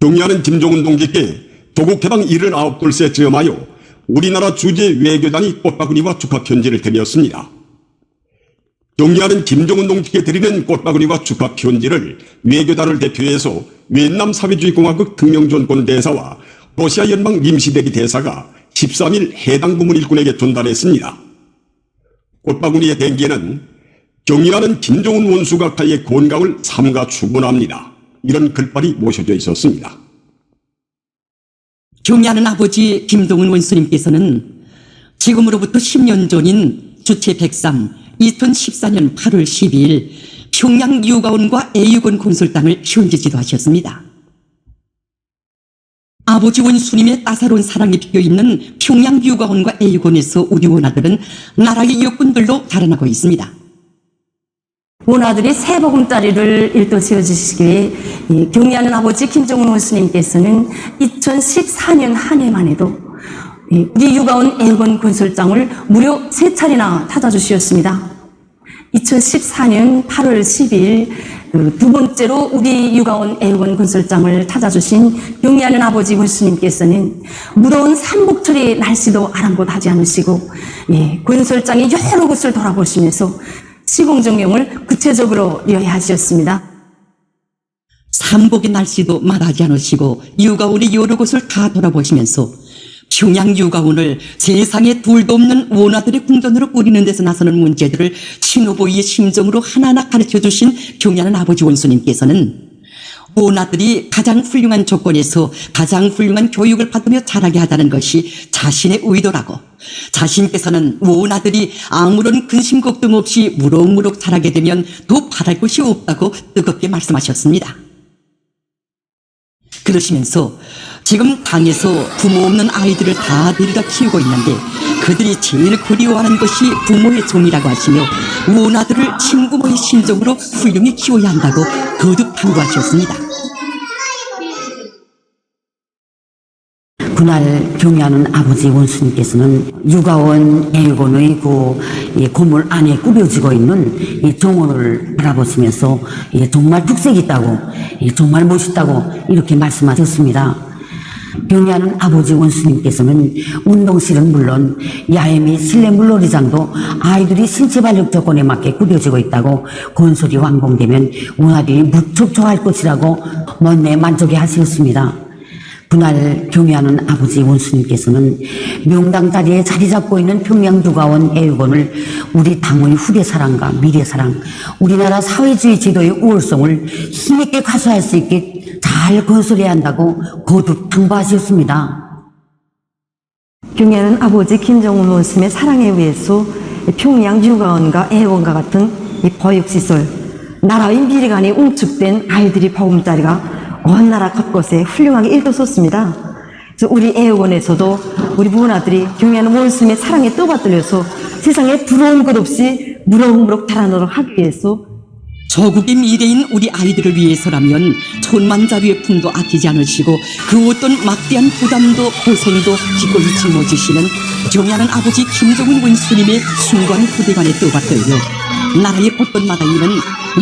경의하는 김정은 동지께 조국해방 79돌세 즈음하여 우리나라 주재 외교단이 꽃바구니와 축하 편지를 드렸습니다. 경의하는 김정은 동지께 드리는 꽃바구니와 축하 편지를 외교단을 대표해서 위et남 사회주의공화국 특명전권 대사와 러시아 연방 임시대리 대사가 13일 해당 부문 일꾼에게 전달했습니다. 꽃바구니의 대기에는 경의하는 김정은 원수각하의 건강을 삼가 축원합니다. 이런 글발이 모셔져 있었습니다. 경의하는 아버지 김정은 원수님께서는 지금으로부터 10년 전인 주체 103 2014년 8월 12일 평양 유가원과 애육원 건설당을 현지 지도하셨습니다. 아버지 원수님의 따사로운 사랑이 피어있는 평양 유가원과 애육원에서 우리 원아들은 나라의 역군들로 자라나고 있습니다. 원아들이 새보금자리를 일도 지어주시기 위해 경의하는 아버지 김정은 원수님께서는 2014년 한 해만 해도 우리 유가원 애육원 건설장을 무려 3차례나 찾아주셨습니다. 2014년 8월 12일 두 번째로 우리 유가원 애육원 건설장을 찾아주신 경의하는 아버지 원수님께서는 무더운 삼복철의 날씨도 아랑곳하지 않으시고 건설장의 여러 곳을 돌아보시면서 시공정령을 구체적으로 요해하셨습니다. 삼복의 날씨도 말하지 않으시고 유가원의 여러 곳을 다 돌아보시면서 평양 유가원을 세상에 둘도 없는 원아들의 궁전으로 꾸리는 데서 나서는 문제들을 신호보이의 심정으로 하나하나 가르쳐주신 경의하는 아버지 원수님께서는 원아들이 가장 훌륭한 조건에서 가장 훌륭한 교육을 받으며 자라게 하자는 것이 자신의 의도라고, 자신께서는 원아들이 아무런 근심 걱정 없이 무럭무럭 자라게 되면 더 바랄 것이 없다고 뜨겁게 말씀하셨습니다. 그러시면서 지금 당에서 부모 없는 아이들을 다 데려다 키우고 있는데 그들이 제일 그리워하는 것이 부모의 정이라고 하시며 원아들을 친부모의 심정으로 훌륭히 키워야 한다고 거듭 당부하셨습니다. 그날 경의하는 아버지 원수님께서는 유가원 애육원의 그 건물 안에 꾸며지고 있는 이 정원을 바라보시면서 정말 특색이 있다고, 정말 멋있다고 이렇게 말씀하셨습니다. 경의하는 아버지 원수님께서는 운동실은 물론 야외 및 실내 물놀이장도 아이들이 신체 발육 조건에 맞게 꾸며지고 있다고 건설이 완공되면 원아들이 무척 좋아할 것이라고 먼내 만족해 하셨습니다. 그날 경의하는 아버지 원수님께서는 명당 자리에 자리 잡고 있는 평양 유가원 애육원을 우리 당의 후대사랑과 미래사랑, 우리나라 사회주의 제도의 우월성을 힘있게 가수할 수 있게 잘 건설해야 한다고 거듭 당부하셨습니다. 경의하는 아버지 김정은 원수님의 사랑에 의해서 평양 유가원과 애육원과 같은 이 보육시설, 나라의 미래관이 웅축된 아이들이 보금자리가 온 나라 곳곳에 훌륭하게 일도섰습니다. 그래서 우리 애육원에서도 우리 부원아들이 경의하는 원수님의 사랑에 떠받들려서 세상에 부러운 것 없이 무럭무럭 자라도록 하기 위해서 조국의 미래인 우리 아이들을 위해서라면 천만자루의 품도 아끼지 않으시고 그 어떤 막대한 부담도 고생도 기꺼이 짊어지시는 경의하는 아버지 김정은 원수님의 숭고한 후대관에 떠받들려 나라의 곳곳마다 있는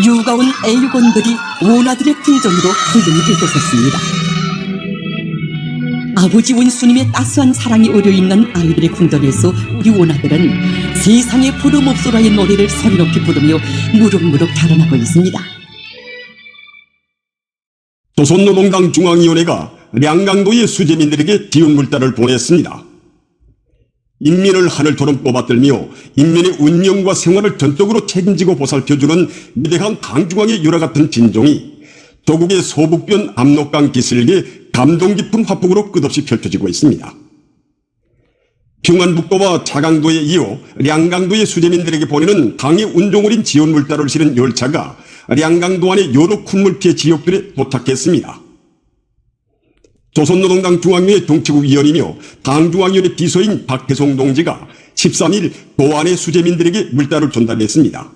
유가원 애육원들이 원아들의 궁전으로 훌륭히 일도섰습니다. 아버지 원수님의 따스한 사랑이 어려있는 아이들의 궁전에서 우리 원아들은 세상의 부름없소라의 노래를 소리 높이 부르며 무럭무럭 자라나고 있습니다. 조선노동당 중앙위원회가 량강도의 수재민들에게 기운 물자를 보냈습니다. 인민을 하늘처럼 뽑아들며 인민의 운명과 생활을 전적으로 책임지고 보살펴주는 위대한 당중앙의 유라 같은 진종이 조국의 소북변 압록강 기슭에 감동 깊은 화폭으로 끝없이 펼쳐지고 있습니다. 평안북도와 차강도에 이어 량강도의 수재민들에게 보내는 당의 운종어린 지원 물자를 실은 열차가 량강도 안의 여러 큰 피해 지역들에 도착했습니다. 조선노동당 중앙위의 정치국 위원이며 당중앙위원회 비서인 박태송 동지가 13일 도안의 수재민들에게 물자를 전달했습니다.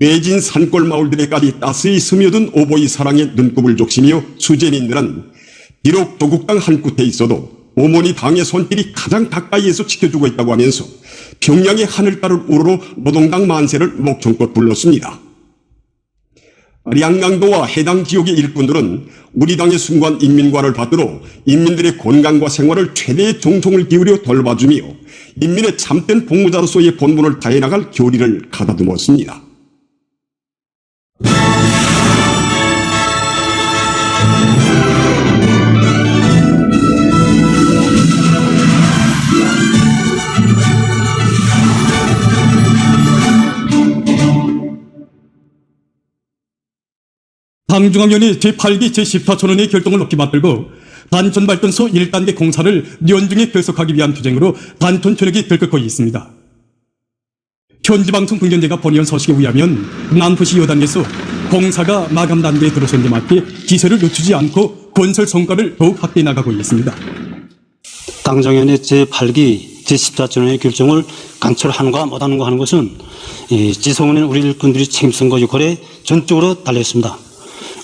외진 산골 마을들에까지 따스히 스며든 오보이 사랑에 눈곱을 적시며 수재민들은 비록 조국 땅 한 끝에 있어도 어머니 당의 손길이 가장 가까이에서 지켜주고 있다고 하면서 평양의 하늘가를 우러러 노동당 만세를 목청껏 불렀습니다. 량강도와 해당 지역의 일꾼들은 우리 당의 순관 인민과를 받들어 인민들의 건강과 생활을 최대의 정성을 기울여 돌봐주며 인민의 참된 복무자로서의 본분을 다해 나갈 결의를 가다듬었습니다. 당중앙위원회 제8기 제14촌원의 결동을 높이 받들고 단촌발전소 1단계 공사를 연중에 결속하기 위한 투쟁으로 단촌 전역이 들끓고 있습니다. 현지방송 분견제가 보내온 소식에 의하면 남포시 여단에서 공사가 마감 단계에 들어선 데 맞게 기세를 늦추지 않고 건설 성과를 더욱 확대해 나가고 있습니다. 당정위원회 제8기 제14촌의 결정을 강철하는가 못하는가 하는 것은 지소문인 우리 일꾼들이 책임성과 역할에 전적으로 달려있습니다.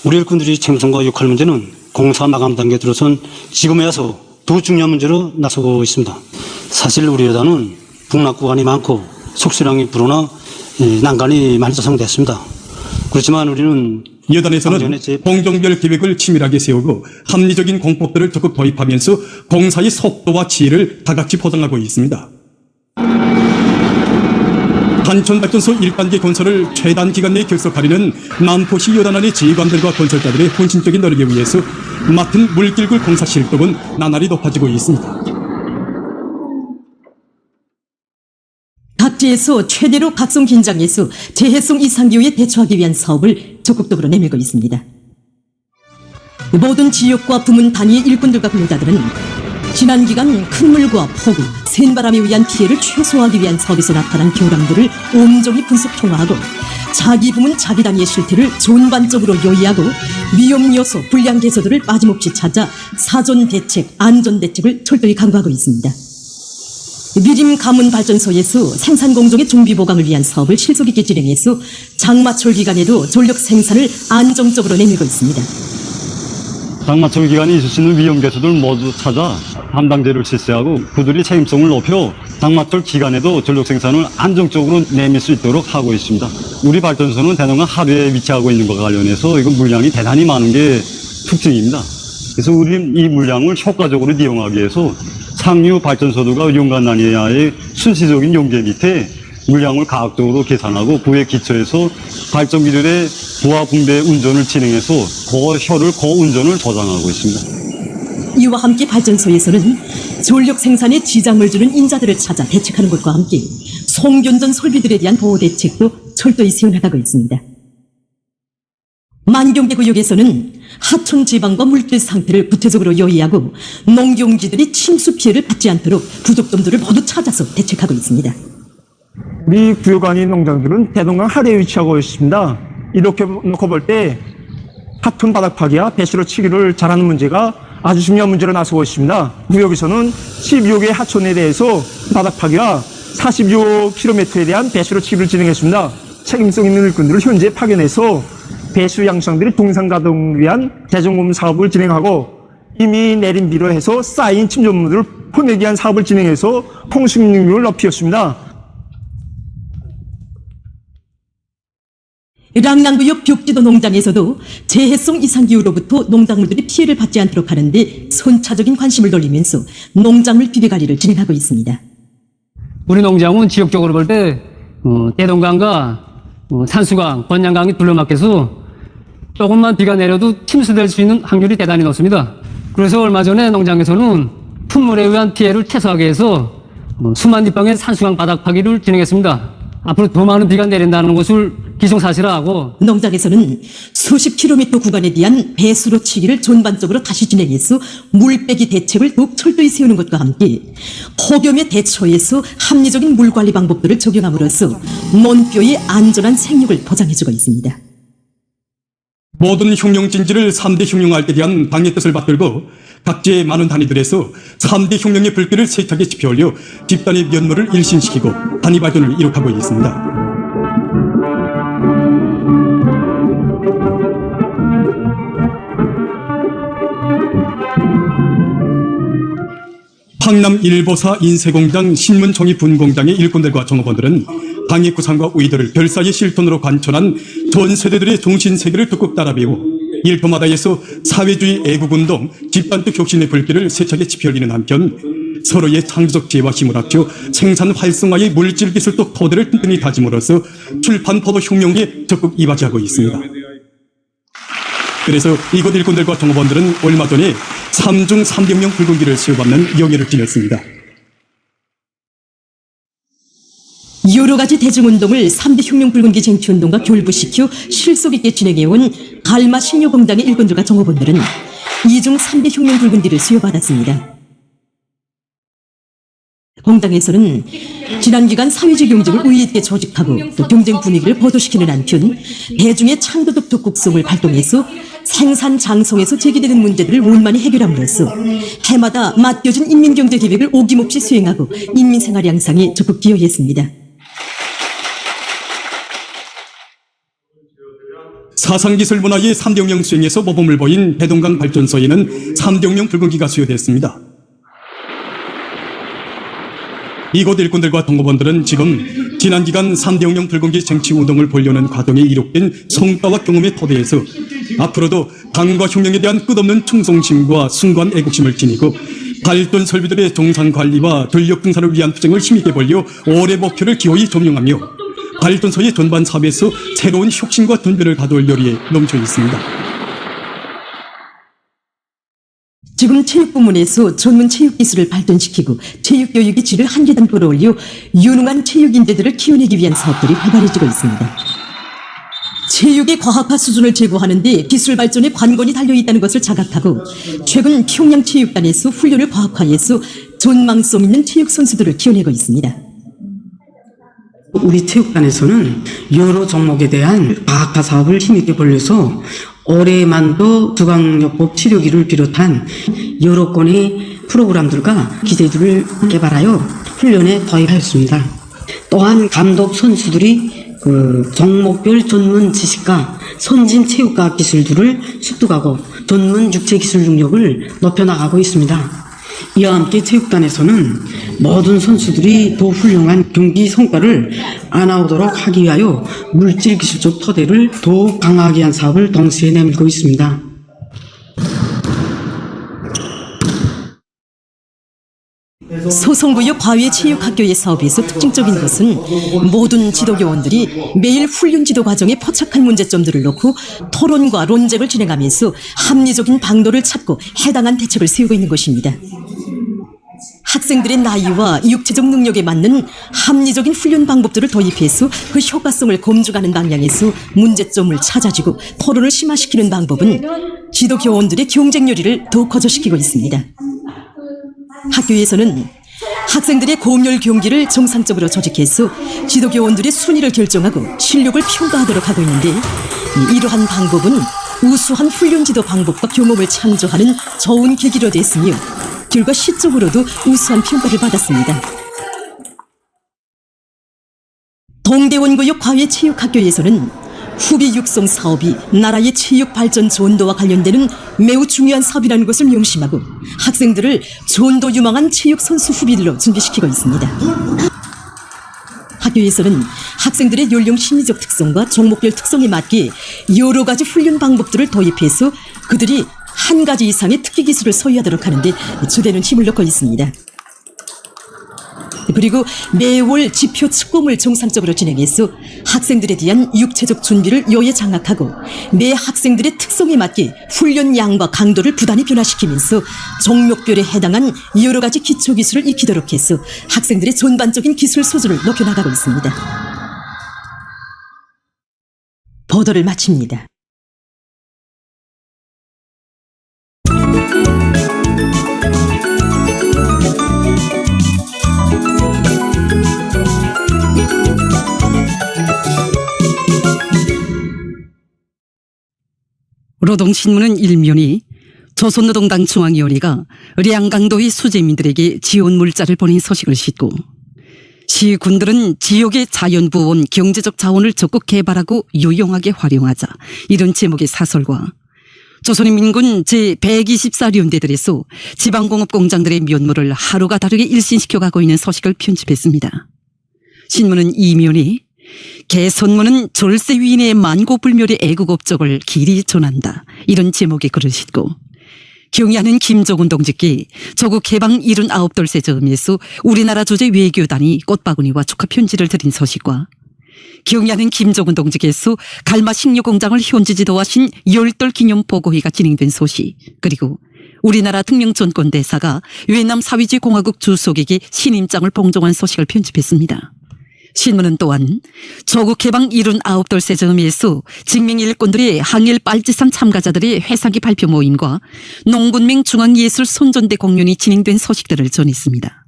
우리 일꾼들이 책임성과 역할 문제는 공사 마감 단계에 들어선 지금에 와서 더 중요한 문제로 나서고 있습니다. 사실 우리 여단은 북락 구간이 많고 속수량이 불어나 난간이 많이 조성됐습니다. 그렇지만 우리는 여단에서는 공정별 계획을 치밀하게 세우고 합리적인 공법들을 적극 도입하면서 공사의 속도와 지혜를 다같이 보장하고 있습니다. 단촌발전소 1단계 건설을 최단 기간 내에 결속하려는 남포시 여단안의 지휘관들과 건설자들의 헌신적인 노력에 의해서 맡은 물길굴 공사 실적은 나날이 높아지고 있습니다. 각지에서 최대로 각성 긴장에서 재해성 이상기후에 대처하기 위한 사업을 적극적으로 내밀고 있습니다. 모든 지역과 부문 단위 일꾼들과 근로자들은 지난 기간 큰 물과 폭우, 센 바람에 의한 피해를 최소화하기 위한 사업에서 나타난 결함들을 엄정히 분석 총화하고 자기 부문 자기 단위의 실태를 전반적으로 요의하고 위험 요소, 불량 개소들을 빠짐없이 찾아 사전 대책, 안전 대책을 철저히 강구하고 있습니다. 미림 가문 발전소에서 생산 공정의 준비 보강을 위한 사업을 실속 있게 진행해서 장마철 기간에도 전력 생산을 안정적으로 내밀고 있습니다. 장마철 기간에 있을 수 있는 위험 개소들 모두 찾아 담당제를 실시하고 그들의 책임성을 높여 장마철 기간에도 전력 생산을 안정적으로 내밀 수 있도록 하고 있습니다. 우리 발전소는 대동강 하류에 위치하고 있는 것과 관련해서 이건 물량이 대단히 많은 게 특징입니다. 그래서 우리는 이 물량을 효과적으로 이용하기 위해서 상류 발전소들과 연관난이하의 순시적인 연계 밑에 물량을 과학적으로 계산하고 그에 기초해서 발전기들의 부하 분배 운전을 진행해서 고효를 고운전을 보장하고 있습니다. 이와 함께 발전소에서는 전력 생산에 지장을 주는 인자들을 찾아 대책하는 것과 함께 송견전 설비들에 대한 보호 대책도 철저히 세워나가고 있습니다. 만경대 구역에서는 하천 지방과 물길 상태를 구체적으로 요의하고 농경지들이 침수 피해를 받지 않도록 부족점들을 모두 찾아서 대책하고 있습니다. 우리 구역 안의 농장들은 대동강 하류에 위치하고 있습니다. 이렇게 놓고 볼 때 하천 바닥 파기와 배수로 치기를 잘하는 문제가 아주 중요한 문제로 나서고 있습니다. 구역에서는 12개 하천에 대해서 바닥 파기와 46km에 대한 배수로 치기를 진행했습니다. 책임성 있는 일꾼들을 현재 파견해서 배수 양성들이 동상 가동을 위한 재점검 사업을 진행하고 이미 내린 비로 해서 쌓인 침전물을 퍼내기 위한 사업을 진행해서 통식 능력을 높였습니다. 랑랑구역 벽지도 농장에서도 재해성 이상기후로부터 농작물들이 피해를 받지 않도록 하는데 선차적인 관심을 돌리면서 농작물 비대관리를 진행하고 있습니다. 우리 농장은 지역적으로 볼 때 대동강과 산수강, 권양강이 둘러막혀서 조금만 비가 내려도 침수될 수 있는 확률이 대단히 높습니다. 그래서 얼마 전에 농장에서는 풍물에 의한 피해를 최소화하기 위해서 수만 립방의 산수강 바닥 파기를 진행했습니다. 앞으로 더 많은 비가 내린다는 것을 기정사실화하고 농장에서는 수십 킬로미터 구간에 대한 배수로 치기를 전반적으로 다시 진행해서 물빼기 대책을 더욱 철저히 세우는 것과 함께 폭염에 대처해서 합리적인 물관리 방법들을 적용함으로써 논뼈의 안전한 생육을 보장해주고 있습니다. 모든 흉룡진지를 3대 흉룡할때 대한 당의 뜻을 받들고 각지의 많은 단위들에서 3대 흉룡의 불길을 세차게 지펴올려 집단의 면모를 일신시키고 단위 발전을 이룩하고 있습니다. 황남 일보사 인쇄공장 신문종이 분공장의 일꾼들과 종업원들은 당의 구상과 의도를 별사의 실존으로 관철한 전 세대들의 정신세계를 뚝뚝 따라 배우고 일터마다에서 사회주의 애국운동, 집단적 혁신의 불길을 세차게 지펴올리는 한편 서로의 창조적 지혜와 힘을 합쳐 생산 활성화의 물질기술적 토대를 튼튼히 다짐으로써 출판 포도 혁명에 적극 이바지하고 있습니다. 그래서 이곳 일꾼들과 종업원들은 얼마 전에 3중 300명 붉은기를 수여받는 영예를 지녔습니다. 여러 가지 대중운동을 3대 혁명 붉은기 쟁취운동과 결부시켜 실속 있게 진행해온 갈마 신효공장의 일꾼들과 종업원들은 2중 3대 혁명 붉은기를 수여받았습니다. 공당에서는 지난 기간 사회주의 경쟁을 의의 있게 조직하고 또 경쟁 분위기를 보도시키는 한편 대중의 창조적 적극성을 발동해서 생산 장성에서 제기되는 문제들을 원만히 해결함으로써 해마다 맡겨진 인민경제계획을 오김없이 수행하고 인민생활 양상에 적극 기여했습니다. 사상기술 문화의 3대 혁명 수행에서 모범을 보인 대동강 발전소에는 3대 혁명 붉은기가 수여됐습니다. 이곳 일꾼들과 동업원들은 지금 지난 기간 3대 혁명 붉은기 쟁취운동을 보려는 과정에 이룩된 성과와 경험의 토대에서 앞으로도 당과 혁명에 대한 끝없는 충성심과 숭고한 애국심을 지니고 발전 설비들의 정상관리와 전력 증산을 위한 투쟁을 힘있게 벌려 올해 목표를 기호히 점령하며 발전소의 전반 사업에서 새로운 혁신과 전변을 가져올 열의에 넘쳐 있습니다. 지금 체육부문에서 전문 체육기술을 발전시키고 체육교육의 질을 한 계단 끌어올려 유능한 체육인재들을 키워내기 위한 사업들이 활발해지고 있습니다. 체육의 과학화 수준을 제고하는 데 기술 발전에 관건이 달려있다는 것을 자각하고 최근 평양체육단에서 훈련을 과학화해서 전망성 있는 체육 선수들을 키워내고 있습니다. 우리 체육단에서는 여러 종목에 대한 과학화 사업을 힘있게 벌려서 올해만도 주광요법 치료기를 비롯한 여러 건의 프로그램들과 기제들을 개발하여 훈련에 도입하였습니다. 또한 감독 선수들이 종목별 전문 지식과 선진 체육과학 기술들을 습득하고 전문 육체 기술 능력을 높여나가고 있습니다. 이와 함께 체육단에서는 모든 선수들이 더 훌륭한 경기 성과를 안아오도록 하기 위하여 물질 기술적 토대를 더욱 강화하기 위한 사업을 동시에 내밀고 있습니다. 소송구역 과외체육학교의 사업에서 특징적인 것은 모든 지도교원들이 매일 훈련 지도 과정에 포착한 문제점들을 놓고 토론과 논쟁을 진행하면서 합리적인 방도를 찾고 해당한 대책을 세우고 있는 것입니다. 학생들의 나이와 육체적 능력에 맞는 합리적인 훈련 방법들을 도입해서 그 효과성을 검증하는 방향에서 문제점을 찾아주고 토론을 심화시키는 방법은 지도교원들의 경쟁열의를 더 거저시키고 있습니다. 학교에서는 학생들의 검열 경기를 정상적으로 조직해서 지도교원들의 순위를 결정하고 실력을 평가하도록 하고 있는데 이러한 방법은 우수한 훈련 지도 방법과 경험을 창조하는 좋은 계기로 됐으며 결과 시적으로도 우수한 평가를 받았습니다. 동대원구역 과외체육학교에서는 후비 육성 사업이 나라의 체육 발전 전도와 관련되는 매우 중요한 사업이라는 것을 명심하고 학생들을 전도 유망한 체육 선수 후비들로 준비시키고 있습니다. 학교에서는 학생들의 연령 심리적 특성과 종목별 특성에 맞게 여러 가지 훈련 방법들을 도입해서 그들이 한 가지 이상의 특기 기술을 소유하도록 하는데 주되는 힘을 넣고 있습니다. 그리고 매월 지표 측공을 정상적으로 진행해서 학생들에 대한 육체적 준비를 요에 장악하고 매 학생들의 특성에 맞게 훈련 양과 강도를 부단히 변화시키면서 종목별에 해당한 여러 가지 기초 기술을 익히도록 해서 학생들의 전반적인 기술 수준을 높여나가고 있습니다. 보도를 마칩니다. 노동신문은 일면이 조선노동당 중앙위원회가 량강도의 수재민들에게 지원 물자를 보낸 소식을 싣고 시군들은 지역의 자연부원 경제적 자원을 적극 개발하고 유용하게 활용하자 이런 제목의 사설과 조선인민군 제124연대들에서 지방공업공장들의 면모를 하루가 다르게 일신시켜가고 있는 소식을 편집했습니다. 신문은 이면이 개선문은 졸세 위인의 만고불멸의 애국업적을 길이 전한다, 이런 제목의 글을 싣고 경의하는 김정은 동지께 조국 해방 79돌세 즈음에서 우리나라 주재 외교단이 꽃바구니와 축하 편지를 드린 소식과 경의하는 김정은 동지께서 갈마 식료공장을 현지 지도하신 10돌 기념 보고회가 진행된 소식, 그리고 우리나라 특명전권대사가越南 사회주의 공화국 주석에게 신임장을 봉종한 소식을 편집했습니다. 신문은 또한 조국 해방 79돌세 즈음에서 직맹 일꾼들의 항일 빨치산 참가자들의 회상기 발표 모임과 농군맹 중앙예술 손전대 공연이 진행된 소식들을 전했습니다.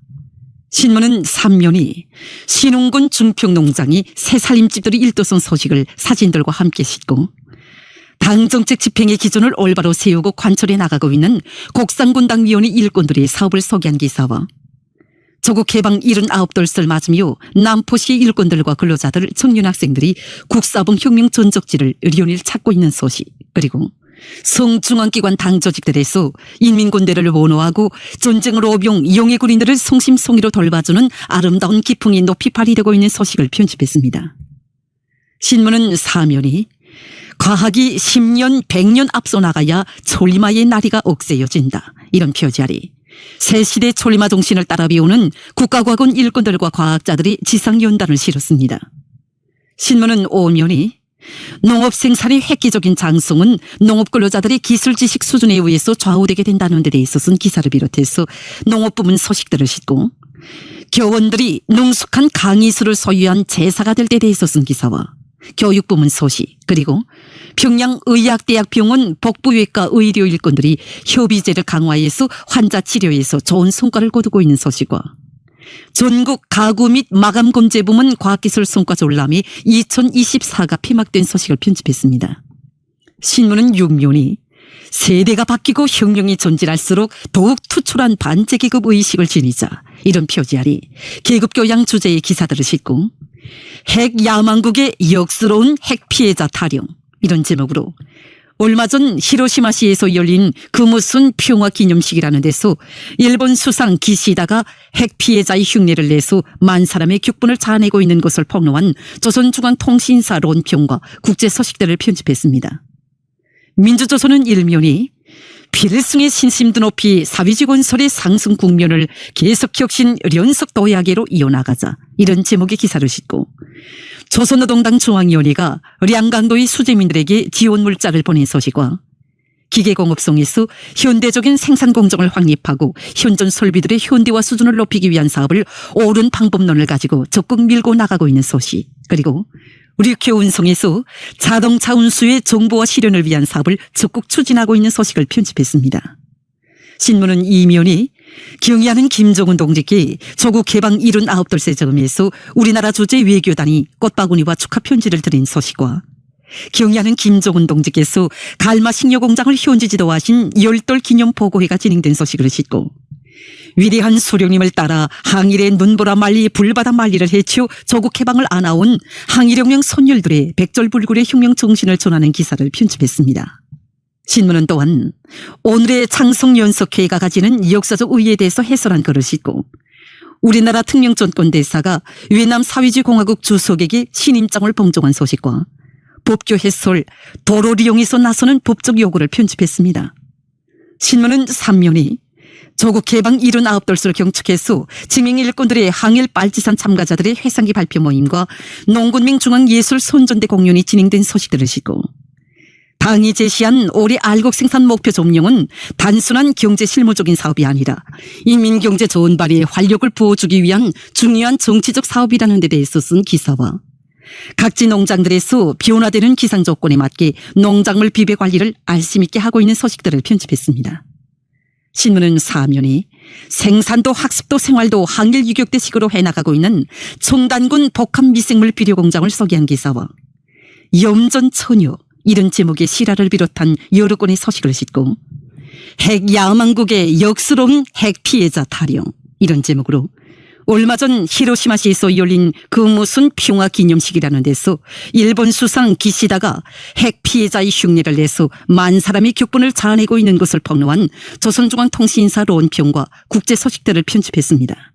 신문은 3면이 신흥군 중평농장이 새 살림집들의 일도선 소식을 사진들과 함께 싣고 당정책 집행의 기준을 올바로 세우고 관철해 나가고 있는 곡상군당위원회 일꾼들의 사업을 소개한 기사와 조국 해방 79돌세를 맞으며 남포시의 일꾼들과 근로자들, 청년 학생들이 국사봉 혁명 전적지를 의료원을 찾고 있는 소식, 그리고 성중앙기관 당조직들에서 인민군대를 원호하고 전쟁을 오병 용의 군인들을 성심성의로 돌봐주는 아름다운 기풍이 높이 발휘되고 있는 소식을 편집했습니다. 신문은 사면이 과학이 10년, 100년 앞서 나가야 초리마의 나리가 억세여진다, 이런 표지 아래 새 시대 초리마 정신을 따라 배우는 국가과학원 일꾼들과 과학자들이 지상연단을 실었습니다. 신문은 5면이 농업 생산의 획기적인 장성은 농업 근로자들의 기술 지식 수준에 의해서 좌우되게 된다는 데 있어서는 기사를 비롯해서 농업 부문 소식들을 싣고 교원들이 능숙한 강의술을 소유한 제사가 될 때에 있어서는 기사와 교육 부문 소식, 그리고 평양의학대학병원 복부외과 의료 일꾼들이 협의제를 강화해서 환자 치료에서 좋은 성과를 거두고 있는 소식과 전국 가구 및 마감검제 부문 과학기술 성과 졸람이 2024가 폐막된 소식을 편집했습니다. 신문은 6면이 세대가 바뀌고 혁명이 전진할수록 더욱 투출한 반제계급 의식을 지니자, 이런 표지 아래 계급교양 주제의 기사들을 싣고 핵 야망국의 역스러운 핵 피해자 타령, 이런 제목으로 얼마 전 히로시마시에서 열린 금우순 평화 기념식이라는 데서 일본 수상 기시다가 핵 피해자의 흉내를 내서 만 사람의 격분을 자아내고 있는 것을 폭로한 조선중앙통신사 론평과 국제 소식들을 편집했습니다. 민주조선은 1면이 필승의 신심도 높이 사회주의 건설의 상승 국면을 계속 혁신 연속 도약으로 이어나가자, 이런 제목의 기사를 싣고 조선노동당 중앙위원회가 량강도의 수재민들에게 지원 물자를 보낸 소식과 기계공업성에서 현대적인 생산 공정을 확립하고 현존 설비들의 현대화 수준을 높이기 위한 사업을 옳은 방법론을 가지고 적극 밀고 나가고 있는 소식, 그리고 우리교 운송에서 자동차 운수의 정보화 실현을 위한 사업을 적극 추진하고 있는 소식을 편집했습니다. 신문은 2면이 경의하는 김정은 동지께 조국 해방 79돌세 즈음에서 우리나라 주재 외교단이 꽃바구니와 축하 편지를 드린 소식과 경의하는 김정은 동지께서 갈마 식료공장을 현지 지도하신 10돌 기념 보고회가 진행된 소식을 싣고 위대한 수령님을 따라 항일의 눈보라 말리 불바다 말리를 해치워 조국 해방을 안아온 항일혁명 선열들의 백절불굴의 혁명 정신을 전하는 기사를 편집했습니다. 신문은 또한 오늘의 창성연석회의가 가지는 역사적 의의에 대해서 해설한 글을 싣고 우리나라 특명전권대사가越南 사회주의 공화국 주석에게 신임장을 봉종한 소식과 법규 해설, 도로 리용에서 나서는 법적 요구를 편집했습니다. 신문은 3면이 조국 해방 79돌세를 경축해서 지명 일꾼들의 항일 빨치산 참가자들의 회상기 발표 모임과 농군맹 중앙예술 손전대 공연이 진행된 소식들을 싣고 당이 제시한 올해 알곡 생산 목표 점령은 단순한 경제 실무적인 사업이 아니라 인민경제 전발에 활력을 부어주기 위한 중요한 정치적 사업이라는 데 대해서 쓴 기사와 각지 농장들에서 변화되는 기상 조건에 맞게 농작물 비배 관리를 알심 있게 하고 있는 소식들을 편집했습니다. 신문은 4면이 생산도 학습도 생활도 항일 유격대식으로 해나가고 있는 청단군 복합미생물 비료 공장을 소개한 기사와 염전처녀, 이런 제목의 실화를 비롯한 여러 건의 소식을 싣고 핵 야망국의 역스러운 핵 피해자 타령, 이런 제목으로 얼마 전 히로시마시에서 열린 그 무슨 평화 기념식이라는 데서 일본 수상 기시다가 핵 피해자의 흉내를 내서 만 사람이 격분을 자아내고 있는 것을 폭로한 조선중앙통신사 론평과 국제소식들을 편집했습니다.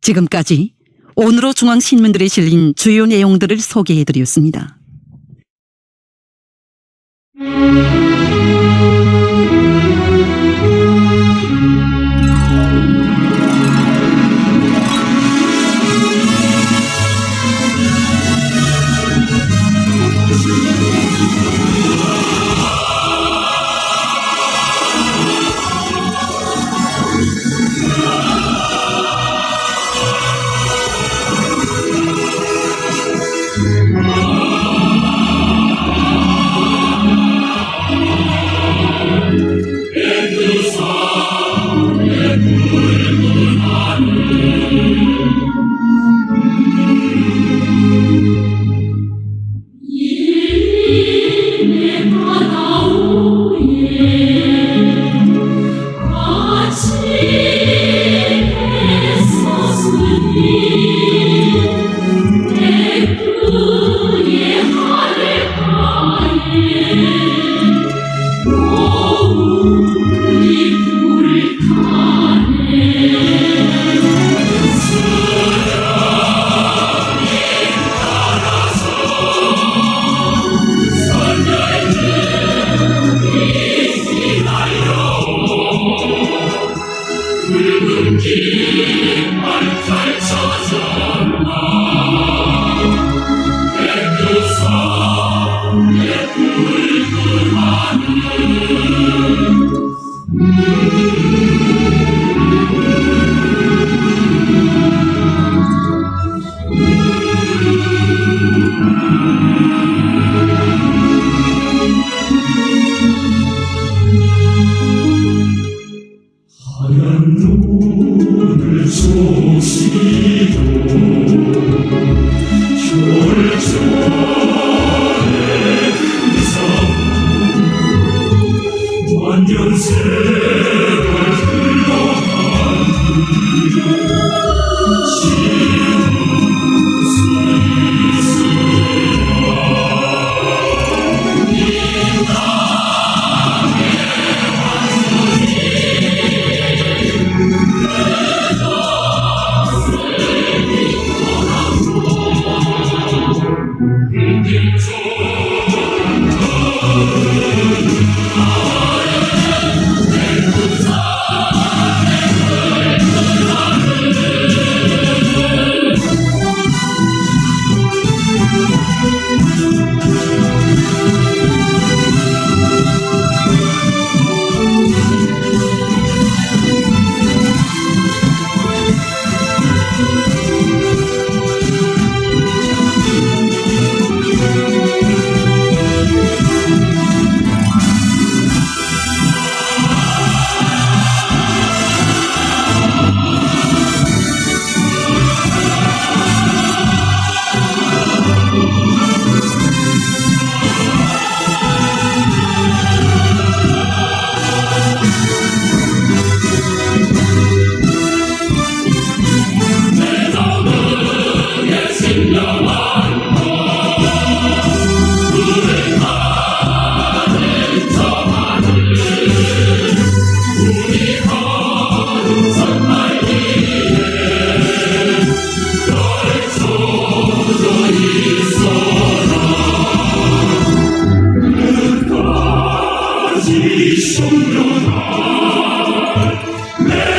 지금까지 오늘로 중앙신문들에 실린 주요 내용들을 소개해드렸습니다. 내